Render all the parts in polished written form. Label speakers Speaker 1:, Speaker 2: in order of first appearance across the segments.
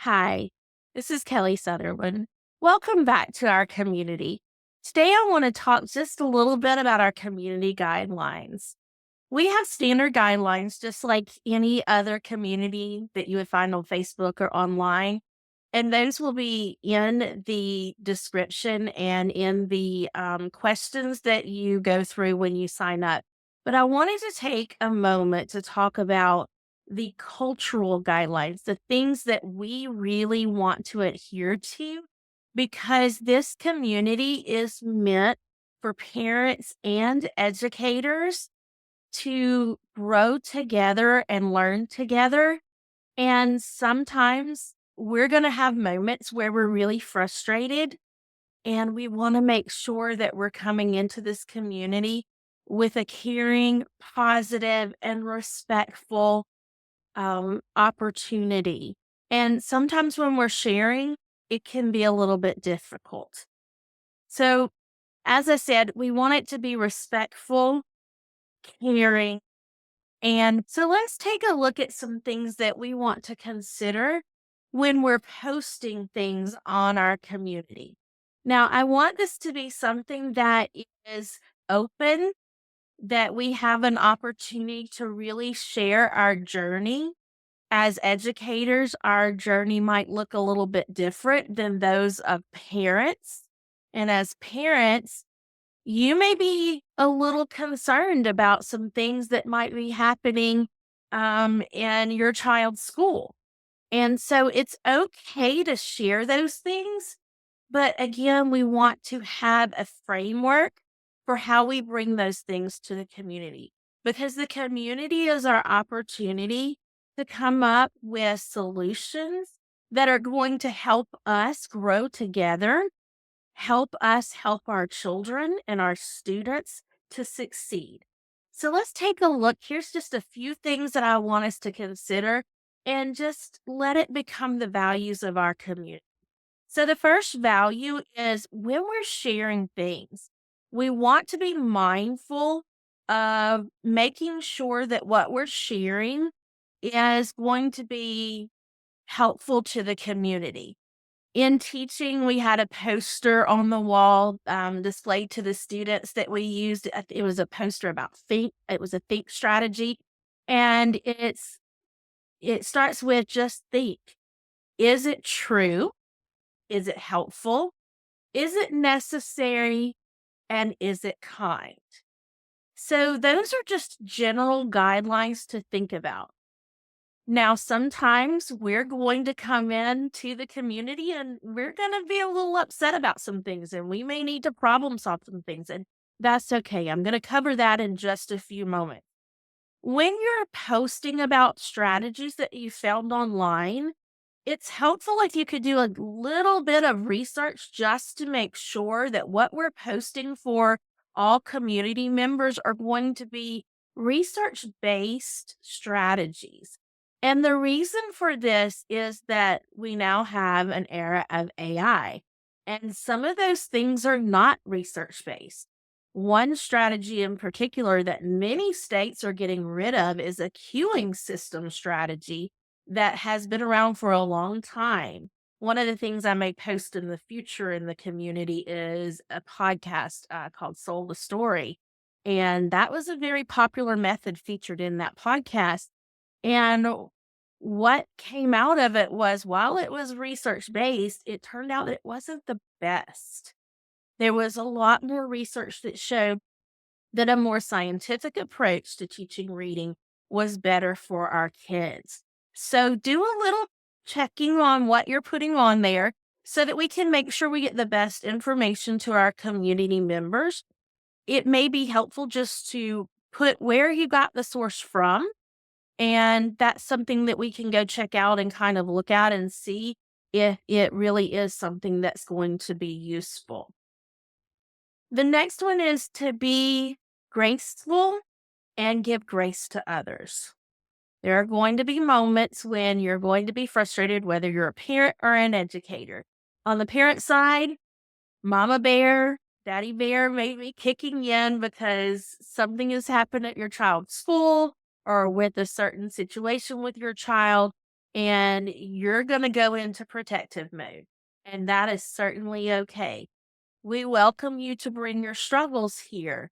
Speaker 1: Hi, this is Kelly Sutherland. Welcome back to our community. Today, I want to talk just a little bit about our community guidelines. We have standard guidelines just like any other community that you would find on Facebook or online. And those will be in the description and in the questions that you go through when you sign up. But I wanted to take a moment to talk about the cultural guidelines, the things that we really want to adhere to, because this community is meant for parents and educators to grow together and learn together. And sometimes we're going to have moments where we're really frustrated, and we want to make sure that we're coming into this community with a caring, positive, and respectful opportunity. And sometimes when we're sharing, it can be a little bit difficult. So, as I said, we want it to be respectful, caring. And so let's take a look at some things that we want to consider when we're posting things on our community. Now, I want this to be something that is open, that we have an opportunity to really share our journey. As educators, our journey might look a little bit different than those of parents. And as parents, you may be a little concerned about some things that might be happening in your child's school. And so it's okay to share those things. But again, we want to have a framework for how we bring those things to the community, because the community is our opportunity to come up with solutions that are going to help us grow together, help us help our children and our students to succeed. So let's take a look. Here's just a few things that I want us to consider and just let it become the values of our community. So the first value is when we're sharing things, we want to be mindful of making sure that what we're sharing is going to be helpful to the community. In teaching, we had a poster on the wall displayed to the students that we used. It was a poster about think. It was a think strategy, and it starts with just think. Is it true? Is it helpful? Is it necessary? And is it kind? So those are just general guidelines to think about. Now, sometimes we're going to come into the community and we're going to be a little upset about some things, and we may need to problem solve some things, and that's okay. I'm going to cover that in just a few moments. When you're posting about strategies that you found online, it's helpful if you could do a little bit of research just to make sure that what we're posting for all community members are going to be research based strategies. And the reason for this is that we now have an era of AI, and some of those things are not research based. One strategy in particular that many states are getting rid of is a queuing system strategy that has been around for a long time. One of the things I may post in the future in the community is a podcast called Soul the Story. And that was a very popular method featured in that podcast. And what came out of it was, while it was research based, it turned out it wasn't the best. There was a lot more research that showed that a more scientific approach to teaching reading was better for our kids. So do a little checking on what you're putting on there so that we can make sure we get the best information to our community members. It may be helpful just to put where you got the source from, and that's something that we can go check out and kind of look at and see if it really is something that's going to be useful. The next one is to be graceful and give grace to others. There are going to be moments when you're going to be frustrated, whether you're a parent or an educator. On the parent side, mama bear, daddy bear may be kicking in because something has happened at your child's school or with a certain situation with your child. and you're going to go into protective mode. And that is certainly okay. We welcome you to bring your struggles here,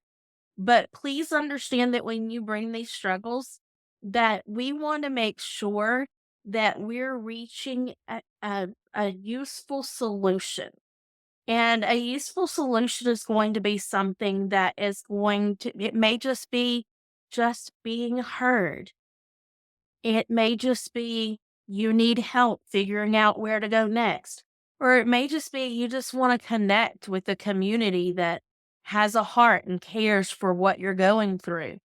Speaker 1: but please understand that when you bring these struggles, that we want to make sure that we're reaching a useful solution. And a useful solution is going to be something that is going to, it may just be just being heard. It may just be you need help figuring out where to go next. Or it may just be you just want to connect with a community that has a heart and cares for what you're going through.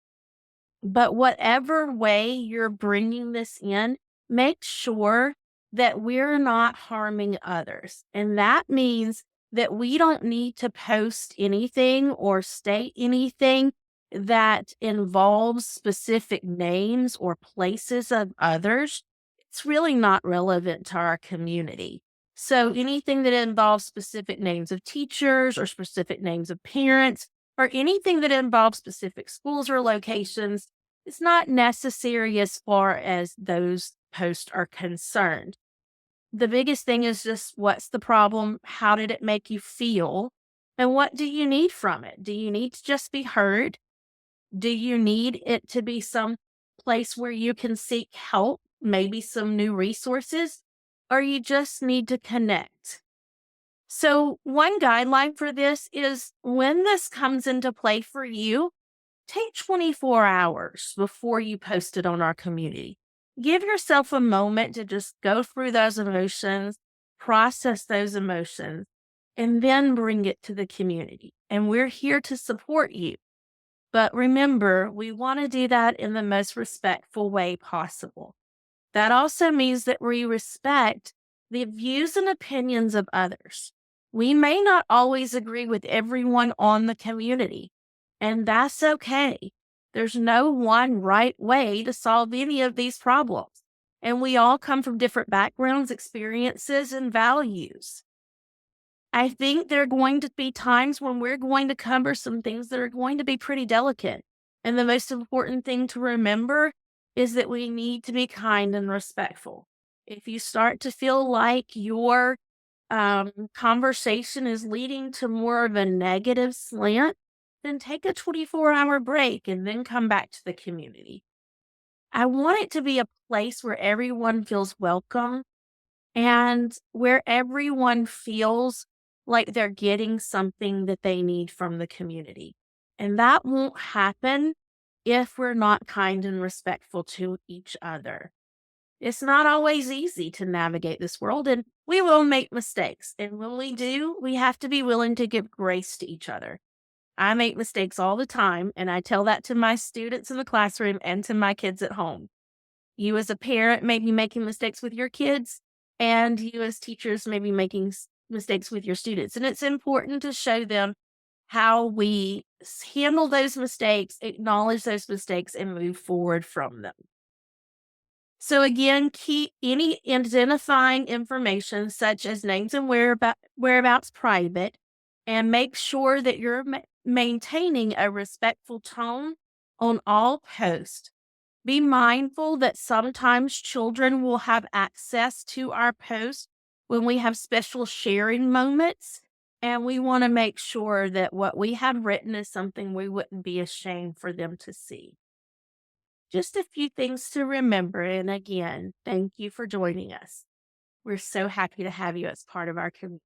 Speaker 1: But whatever way you're bringing this in, make sure that we're not harming others. And that means that we don't need to post anything or state anything that involves specific names or places of others. It's really not relevant to our community. So anything that involves specific names of teachers or specific names of parents or anything that involves specific schools or locations, it's not necessary as far as those posts are concerned. The biggest thing is just what's the problem? How did it make you feel? And what do you need from it? Do you need to just be heard? Do you need it to be some place where you can seek help, maybe some new resources, or you just need to connect? So, one guideline for this is when this comes into play for you, take 24 hours before you post it on our community. Give yourself a moment to just go through those emotions, process those emotions, and then bring it to the community. And we're here to support you. But remember, we want to do that in the most respectful way possible. That also means that we respect the views and opinions of others. We may not always agree with everyone on the community, and that's okay. There's no one right way to solve any of these problems. And we all come from different backgrounds, experiences, and values. I think there are going to be times when we're going to cover some things that are going to be pretty delicate. And the most important thing to remember is that we need to be kind and respectful. If you start to feel like your conversation is leading to more of a negative slant, then take a 24-hour break and then come back to the community. I want it to be a place where everyone feels welcome and where everyone feels like they're getting something that they need from the community. And that won't happen if we're not kind and respectful to each other. It's not always easy to navigate this world, and we will make mistakes. And when we do, we have to be willing to give grace to each other. I make mistakes all the time, and I tell that to my students in the classroom and to my kids at home. You as a parent may be making mistakes with your kids, and you as teachers may be making mistakes with your students. And it's important to show them how we handle those mistakes, acknowledge those mistakes, and move forward from them. So again, keep any identifying information such as names and whereabouts private, and make sure that you're maintaining a respectful tone on all posts. Be mindful that sometimes children will have access to our posts when we have special sharing moments, and we want to make sure that what we have written is something we wouldn't be ashamed for them to see. Just a few things to remember. And again, thank you for joining us. We're so happy to have you as part of our community.